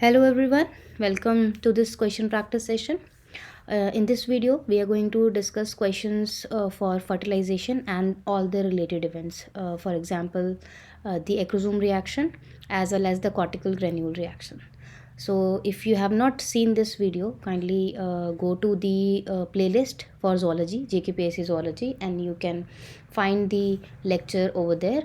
Hello everyone, welcome to this question practice session. In this video, we are going to discuss questions for fertilization and all the related events. For example, the acrosome reaction as well as the cortical granule reaction. So if you have not seen this video, kindly go to the playlist for zoology, JKPSC zoology, and you can find the lecture over there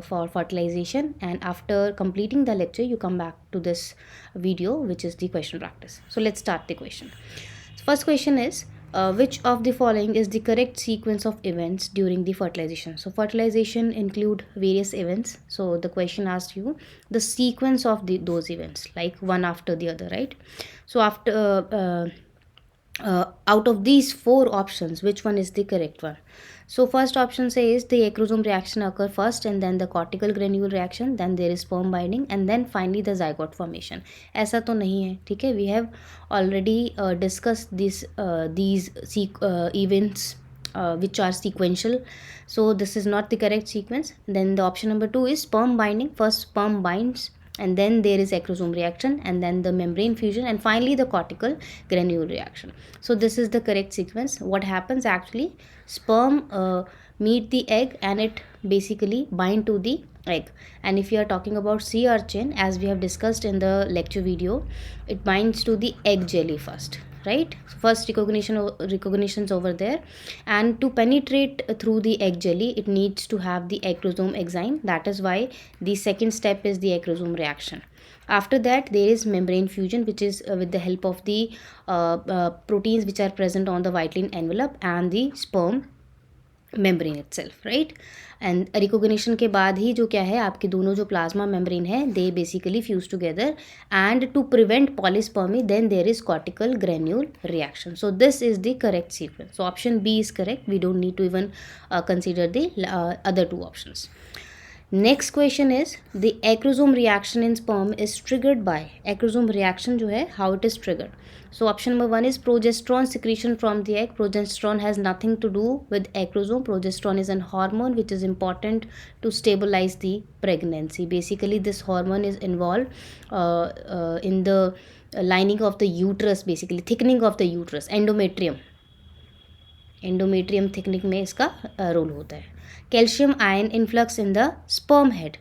for fertilization, and after completing the lecture you come back to this video, which is the question practice. So let's start the question. First question is, which of the following is the correct sequence of events during the fertilization? So fertilization include various events, so the question asks you the sequence of those events, like one after the other, right? So after out of these four options, which one is the correct one? So first option says the acrosome reaction occur first, and then the cortical granule reaction, then there is sperm binding, and then finally the zygote formation. ऐसा तो नहीं है, ठीक है? We have already discussed these events which are sequential. So this is not the correct sequence. Then the option number 2 is sperm binding. First sperm binds, and then there is acrosome reaction, and then the membrane fusion, and finally the cortical granule reaction. So this is the correct sequence. What happens actually, sperm meet the egg and it basically bind to the egg. And if you are talking about sea urchin, as we have discussed in the lecture video, it binds to the egg jelly first, right? First recognitions over there, and to penetrate through the egg jelly it needs to have the acrosome enzyme. That is why the second step is the acrosome reaction. After that there is membrane fusion, which is with the help of the proteins which are present on the vitelline envelope and the sperm membrane itself, right? And recognition के बाद ही जो क्या है, आपके दोनों जो plasma membrane है they basically fuse together, and to prevent polyspermy then there is cortical granule reaction. So this is the correct sequence. So option B is correct. We don't need to even consider the other two options. Next question is the acrosome reaction in sperm is triggered by. acrosome reaction जो है, how it is triggered. So option number 1 is progesterone secretion from the egg. Progesterone has nothing to do with acrosome. Progesterone is an hormone which is important to stabilize the pregnancy. Basically this hormone is involved in the lining of the uterus, basically thickening of the uterus, endometrium thickening में इसका role होता है. Calcium ion influx in the sperm head.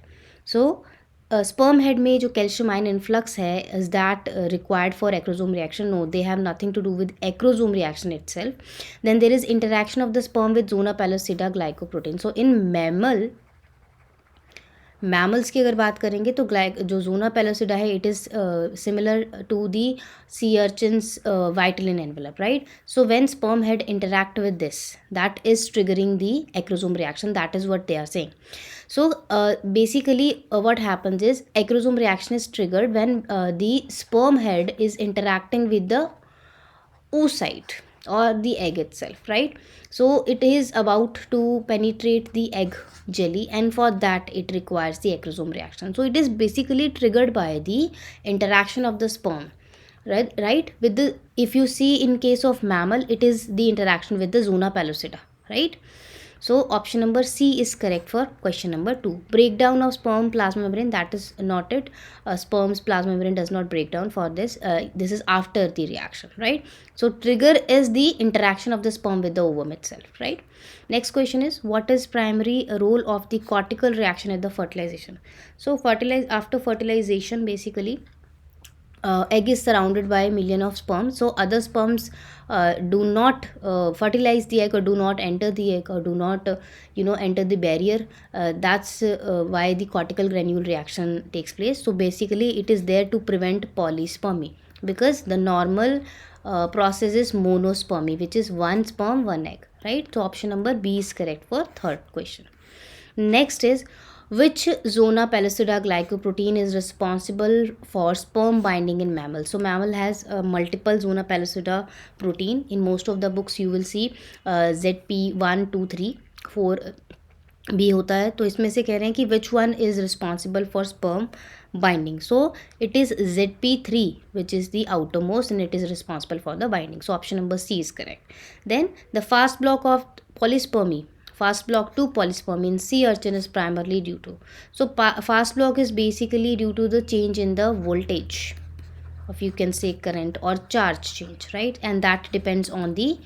So sperm head में जो calcium ion influx है, is that required for acrosome reaction? No, they have nothing to do with acrosome reaction itself. Then there is interaction of the sperm with zona pellucida glycoprotein. So in mammals की अगर बात करेंगे तो जो zona pellucida है, it is similar to the sea urchins vitelline envelope, right? So when sperm head interact with this, that is triggering the acrosome reaction. That is what they are saying. So basically what happens is acrosome reaction is triggered when the sperm head is interacting with the oocyte or the egg itself, right? So it is about to penetrate the egg jelly, and for that it requires the acrosome reaction. So it is basically triggered by the interaction of the sperm, right, with the, if you see in case of mammal, it is the interaction with the zona pellucida, right? So option number C is correct for question number 2. Breakdown of sperm plasma membrane, that is not it. Sperm's plasma membrane does not break down for this. This is after the reaction, right? So trigger is the interaction of the sperm with the ovum itself, right? Next question is, what is primary role of the cortical reaction at the fertilization? So after fertilization, basically egg is surrounded by a million of sperms. So other sperms do not fertilize the egg, or do not enter the egg, or do not enter the barrier. That's why the cortical granule reaction takes place. So basically it is there to prevent polyspermy, because the normal process is monospermy, which is one sperm one egg, right? So option number B is correct for third question. Next is, which zona pellucida glycoprotein is responsible for sperm binding in mammal? So mammal has multiple zona pellucida protein. In most of the books you will see ZP1 2 3 4 भी होता है. तो इसमें से कह रहे हैं कि which one is responsible for sperm binding? So it is ZP3, which is the outermost, and it is responsible for the binding. So option number C is correct. Then the fast block of polyspermy, fast block to polyspermy in sea urchin is primarily due to. So fast block is basically due to the change in the voltage. of, you can say, current or charge change, right? And that depends on the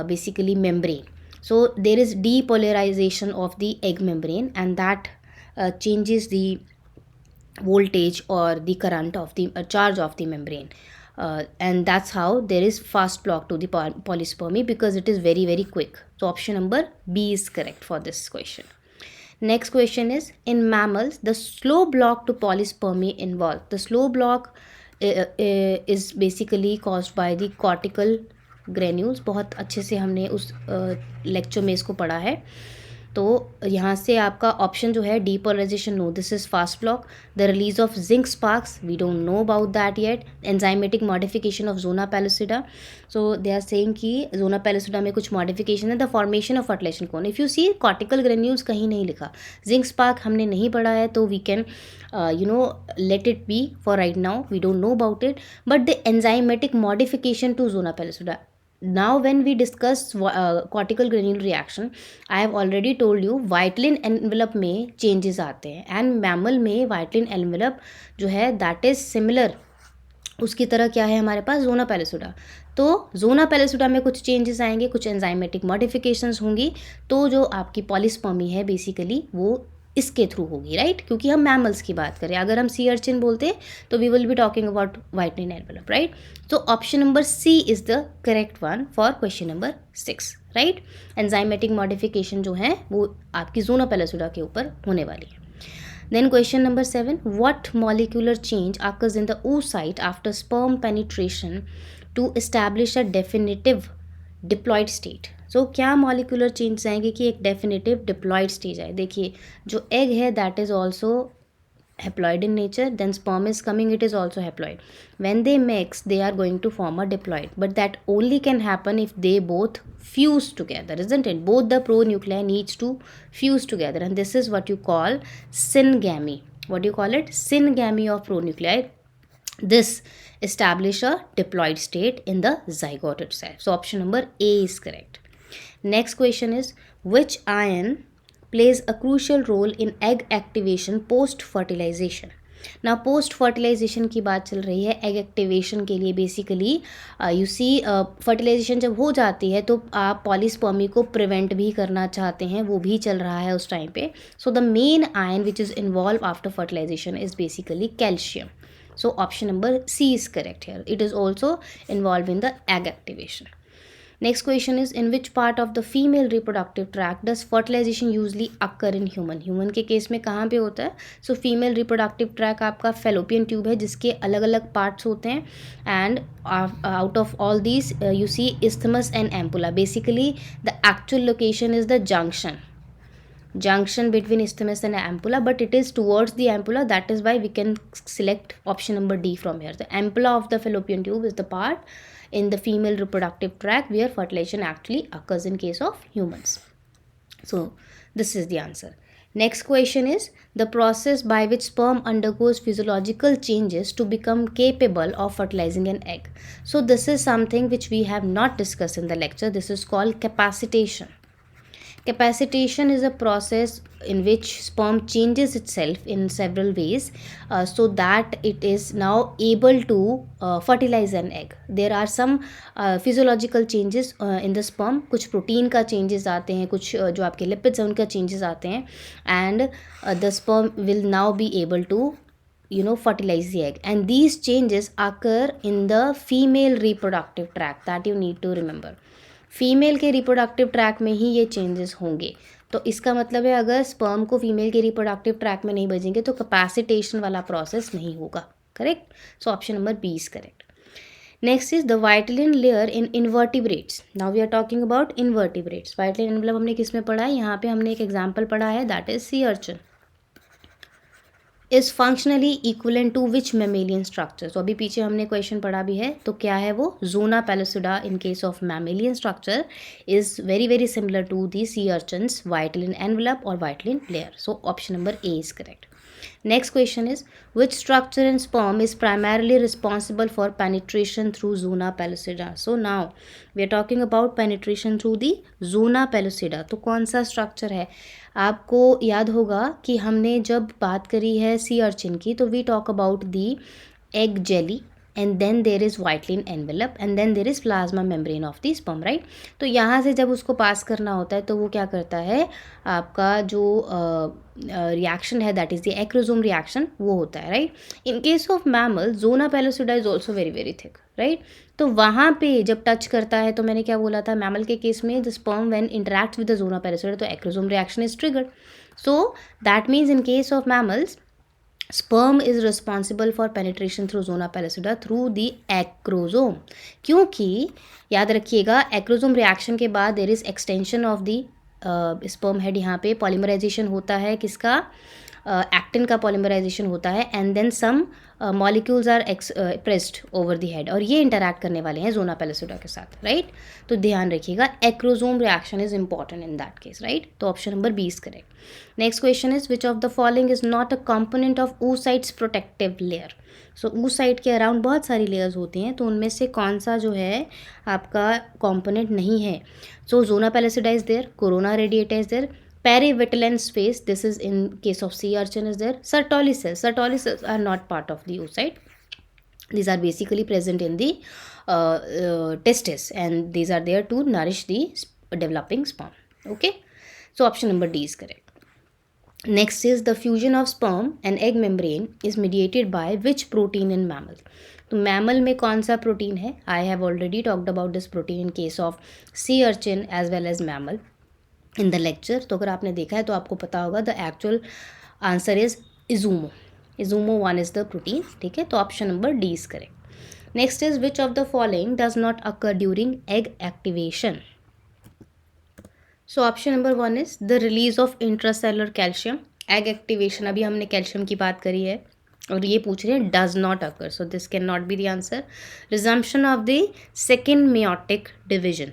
basically membrane. So there is depolarization of the egg membrane, and that changes the voltage or the current of the charge of the membrane, and that's how there is fast block to the polyspermy, because it is very very quick. So option number B is correct for this question. Next question is, in mammals the slow block to polyspermy involved. The slow block is basically caused by the cortical granules. बहुत अच्छे से हमने उस lecture में इसको पढ़ा है. तो यहाँ से आपका ऑप्शन जो है depolarization, no, this is fast block. The release of zinc sparks, we don't know about that yet. Enzymatic modification of zona pellucida, so they are saying कि जोना पैलिसिडा में कुछ मॉडिफिकेशन है. The formation of fertilization cone, if you see cortical granules कहीं नहीं लिखा. Zinc spark हमने नहीं पढ़ा है, तो we can let it be for right now, we don't know about it. But the enzymatic modification to zona pellucida, now when we discuss cortical granule reaction, I have already told you Vitalin envelope में changes आते हैं, and mammal में Vitalin envelope जो है that is similar, उसकी तरह क्या है हमारे पास, जोना पैलिसुडा. तो जोना पैलिसुडा में कुछ चेंजेस आएंगे, कुछ एंजाइमेटिक मॉडिफिकेशंस होंगी, तो जो आपकी पॉलीस्पर्मी है बेसिकली वो इसके थ्रू होगी, राइट? क्योंकि हम मैमल्स की बात करें. अगर हम सी अर्चिन बोलते तो we will be talking about vitelline envelope, right? तो option number C is the correct one for question number 6, right? Enzymatic modification जो है वो आपकी जोना पैलिसुडा के ऊपर होने वाली है. Then question number 7, what molecular change occurs in the oocyte after sperm penetration to establish a definitive diploid state? So क्या molecular change आएंगे कि एक definitive diploid stage आए? देखिए जो egg है that is also haploid in nature, then sperm is coming, it is also haploid. When they mix, they are going to form a diploid, but that only can happen if they both fuse together, isn't it? Both the pronuclei needs to fuse together, and this is what you call syngamy. What do you call it? Syngamy of pronuclei. This establish a diploid state in the zygote itself. So option number A is correct. Next question is, which ion plays a crucial role in egg activation post fertilization? ना post fertilisation की बात चल रही है. Egg activation के लिए basically you see fertilisation जब हो जाती है तो आप पॉलीस्पर्मी को प्रिवेंट भी करना चाहते हैं, वो भी चल रहा है उस टाइम पे. So the main ion which is involve after fertilisation is basically calcium. So option number C is correct here. It is also involved in the egg activation. Next question is, in which part of the female reproductive tract does fertilization usually occur in human? Human के case में कहाँ पे होता है? So female reproductive tract आपका fallopian tube है जिसके अलग अलग parts होते हैं, and out of all these you see isthmus and ampulla. Basically the actual location is the junction between isthmus and ampulla, but it is towards the ampulla. That is why we can select option number D from here. The ampulla of the fallopian tube is the part in the female reproductive tract where fertilization actually occurs in case of humans. So this is the answer. Next question is, the process by which sperm undergoes physiological changes to become capable of fertilizing an egg. So this is something which we have not discussed in the lecture. This is called capacitation. Capacitation is a process in which sperm changes itself in several ways so that it is now able to fertilize an egg. There are some physiological changes in the sperm. कुछ protein का changes आते हैं, कुछ जो आपके lipids हैं उनका changes आते हैं, and the sperm will now be able to fertilize the egg, and these changes occur in the female reproductive tract. That you need to remember. Female के रिप्रोडक्टिव ट्रैक में ही ये चेंजेस होंगे. तो इसका मतलब है अगर स्पर्म को फीमेल के रिप्रोडक्टिव ट्रैक में नहीं भेजेंगे तो कैपेसिटेशन वाला प्रोसेस नहीं होगा. Correct? So option number B is correct. Next is the vitelline layer in invertebrates. Now we are talking about invertebrates. Vitelline envelope हमने किस में पढ़ा है? यहाँ पे हमने एक एग्जाम्पल पढ़ा है, that is sea urchin. Is functionally equivalent to which mammalian structure. तो अभी पीछे हमने क्वेश्चन पढ़ा भी है, तो क्या है वो? Zona pellucida in case of mammalian structure is very very similar to the sea urchins vitelline envelope और vitelline layer. So option number A is correct. Next question is, which structure in sperm is primarily responsible for penetration through zona pellucida? So now we are talking about penetration through the zona pellucida. तो कौन सा structure है? आपको याद होगा कि हमने जब बात करी है सी अर्चिन की तो we talk about the egg jelly, and then there is Whiteley envelope and then there is plasma membrane of the sperm, right? तो यहाँ से जब उसको पास करना होता है तो वो क्या करता है, आपका जो रिएक्शन है that is the acrosome reaction, वो होता है, right? In case of mammal zona pellucida is also very very thick, right? तो वहाँ पे जब टच करता है तो मैंने क्या बोला था, मैमल के केस में the sperm when interacts with the zona pellucida तो acrosome reaction is triggered. So that means in case of mammals sperm is responsible for penetration through zona pellucida through the acrosome. क्योंकि याद रखिएगा acrosome reaction के बाद there is extension of the sperm head. यहाँ पे polymerisation होता है किसका, एक्टिन का पॉलीमराइजेशन होता है and then some molecules are pressed over the head और ये इंटरैक्ट करने वाले हैं जोना पेलोसिडा के साथ, राइट? तो ध्यान रखिएगा acrosome reaction is important in that case, right? तो option number B is correct. Next question is which of the following is not a component of oocytes protective layer. So oocyte के around बहुत सारी layers होती हैं, तो उनमें से कौन सा जो है आपका कंपोनेंट नहीं है. So zona pellucida is there, corona radiata is there, perivitellin space, this is in case of sea urchin is there, Sertoli cells are not part of the oocyte. These are basically present in the testis and these are there to nourish the developing sperm. Okay, so option number D is correct. Next is the fusion of sperm and egg membrane is mediated by which protein in mammal. तो mammal में कौन सा protein है, I have already talked about this protein in case of sea urchin as well as mammal in the lecture. तो अगर आपने देखा है तो आपको पता होगा the actual answer is Izumo. Izumo one is the protein, ठीक है? तो option number D is correct. Next is which of the following does not occur during egg activation. So option number one is the release of intracellular calcium. Egg activation, अभी हमने calcium की बात करी है और ये पूछ रहे हैं does not occur, so this can not be the answer. Resumption of the second meiotic division.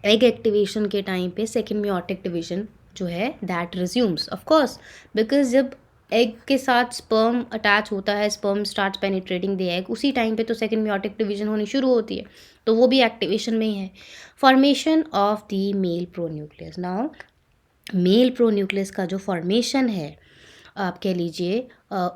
Egg activation के टाइम पे सेकेंड मेयोटिक डिवीजन जो है that resumes of course, because जब एग के साथ स्पर्म अटैच होता है, sperm start penetrating the egg, उसी टाइम पे तो सेकेंड मेयोटिक डिवीजन होनी शुरू होती है, तो वो भी एक्टिवेशन में ही है. Formation of the male pronucleus. Now male pronucleus का जो फॉर्मेशन है आप कह लीजिए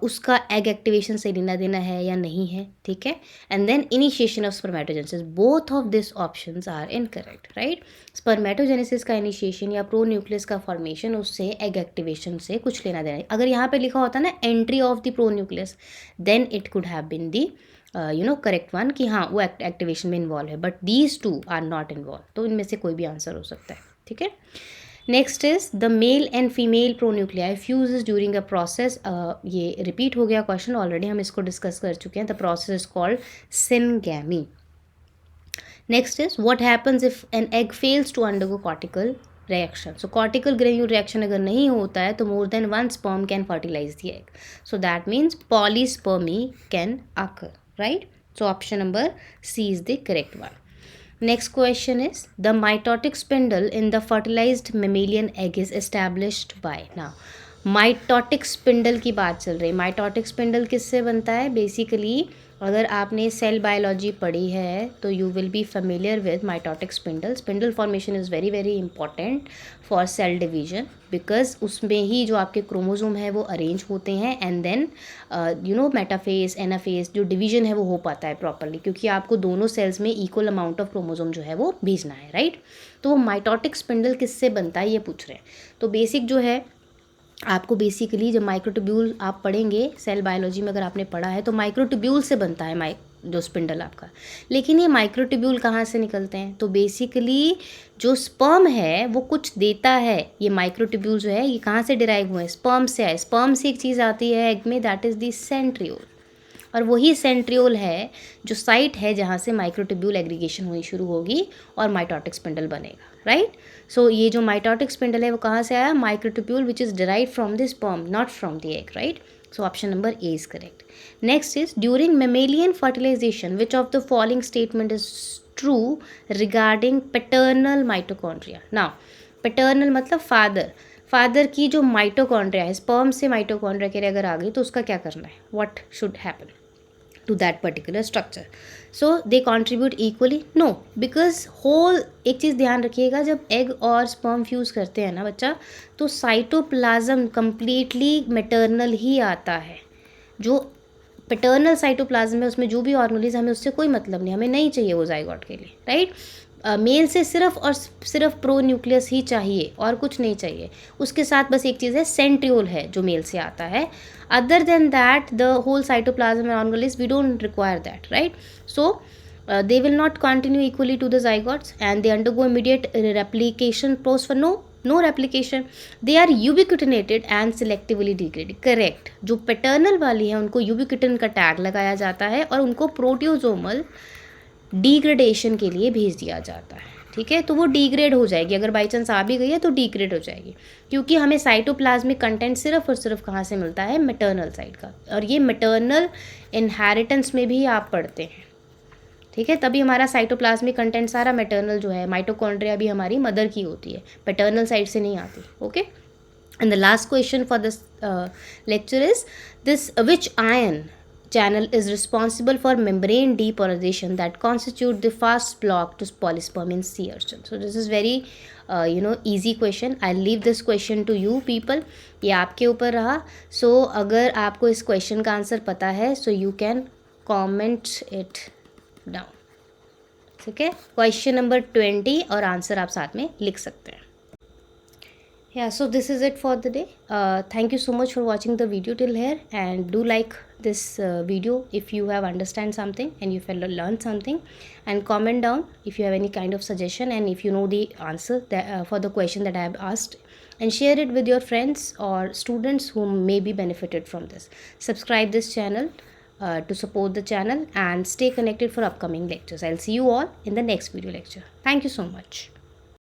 उसका एग एक्टिवेशन से लेना देना है या नहीं है, ठीक है? And then initiation of spermatogenesis, both of this options are incorrect, right? Spermatogenesis का इनिशिएशन या प्रोन्यूक्लियस का फॉर्मेशन, उससे एग एक्टिवेशन से कुछ लेना देना है. अगर यहाँ पे लिखा होता ना entry of the pronucleus, then it could have been the correct one कि हाँ वो एक्टिवेशन में इन्वॉल्व है, but these two are not involve. तो इनमें से कोई भी आंसर हो सकता है, ठीक है? Next is the male and female pronuclei fuses during a process. ये रिपीट हो गया क्वेश्चन, ऑलरेडी हम इसको डिस्कस कर चुके हैं. The process is called syngamy. Next is what happens if an egg fails to undergo cortical reaction. So cortical granule reaction अगर नहीं होता है तो more than one sperm can fertilise the egg, so that means polyspermy can occur, right? So option number C is the correct one. Next question is the mitotic spindle in the fertilized mammalian egg is established by. Now mitotic spindle की बात चल रही है. mitotic spindle किससे बनता है? Basically अगर आपने सेल बायोलॉजी पढ़ी है तो you will be familiar with mitotic spindle. Spindle formation is very very important for sale division, because उसमें ही जो आपके क्रोमोजोम है वो अरेंज होते हैं एंड देन मेटाफेज एनाफेज जो डिवीजन है वो हो पाता है प्रॉपरली, क्योंकि आपको दोनों सेल्स में इक्वल अमाउंट ऑफ क्रोमोजोम जो है वो भेजना है, राइट? तो वो माइटोटिक स्पिंडल किससे बनता है ये पूछ रहे हैं. तो बेसिक जो है आपको बेसिकली जब माइक्रोट्यूब्यूल आप पढ़ेंगे सेल बायोलॉजी में, अगर आपने पढ़ा है तो माइक्रोट्यूब्यूल से बनता है जो स्पिंडल आपका. लेकिन ये माइक्रोट्यूब्यूल कहाँ से निकलते हैं? तो बेसिकली जो स्पर्म है वो कुछ देता है. ये माइक्रोट्यूब्यूल जो है ये कहाँ से डिराइव हुए हैं? स्पर्म से आए. स्पर्म से एक चीज़ आती है एग में, दैट इज़ दी सेंट्रियोल, और वही सेंट्रियोल है जो साइट है जहाँ से माइक्रोट्यूब्यूल एग्रीगेशन होनी शुरू होगी और माइटोटिक स्पिंडल बनेगा, राइट? सो ये जो माइटोटिक स्पिंडल है वो कहाँ से आया? Microtubule which is derive from the sperm, not from the egg, right? So option number A is correct. Next is during mammalian fertilization, which of the following statement is true regarding paternal mitochondria? Now, paternal मतलब father की जो mitochondria है, sperm से mitochondria के लिए अगर आ गई तो उसका क्या करना है? What should happen to that particular structure? So they contribute equally? No, because whole एक चीज़ ध्यान रखिएगा, जब एग और स्पर्म फ्यूज़ करते हैं ना बच्चा, तो साइटोप्लाज्म कम्प्लीटली मैटरनल ही आता है. जो पैटर्नल साइटोप्लाज्म है उसमें जो भी ऑर्गेनेलिज, हमें उससे कोई मतलब नहीं, हमें नहीं चाहिए वो जाइगोट के लिए, राइट। मेल से सिर्फ और सिर्फ प्रो न्यूक्लियस ही चाहिए और कुछ नहीं चाहिए। उसके साथ बस एक चीज़ है, सेंट्रियोल है जो मेल से आता है। Other than that the whole cytoplasm and organelles we don't require that, right. So they will not continue equally to the zygotes and they undergo immediate replication process for no replication. They are ubiquitinated and selectively degraded. Correct. जो paternal वाली है उनको यूबिक्विटिन का tag लगाया जाता है और उनको प्रोटियोजोमल डिग्रेडेशन के लिए भेज दिया जाता है, ठीक है। तो वो डिग्रेड हो जाएगी, अगर बाई चांस आ भी गई है तो डिग्रेड हो जाएगी, क्योंकि हमें साइटोप्लाज्मिक कंटेंट सिर्फ और सिर्फ कहाँ से मिलता है, मैटरनल साइड का। और ये मैटरनल इनहेरिटेंस में भी आप पढ़ते हैं, ठीक है। तभी हमारा साइटोप्लाज्मिक कंटेंट सारा मैटरनल जो है, माइटोकॉन्ड्रिया भी हमारी मदर की होती है, पैटर्नल साइड से नहीं आती, okay. And the last question for this lecture is this, which ion channel is responsible for membrane depolarization that constitute the fast block to polysperm in sea urchin. So this is very easy question. I'll leave this question to you people. ये आपके ऊपर रहा. So अगर आपको इस question का answer पता है, so you can comment it down. ठीक है, क्वेश्चन नंबर 20 और आंसर आप साथ में लिख सकते हैं. Yeah, so this is it for the day. Thank you so much for watching the video till here, and do like this video if you have understand something and if you learned something, and comment down if you have any kind of suggestion and if you know the answer that, for the question that I have asked, and share it with your friends or students who may be benefited from this. Subscribe this channel to support the channel and stay connected for upcoming lectures. I'll see you all in the next video lecture. Thank you so much.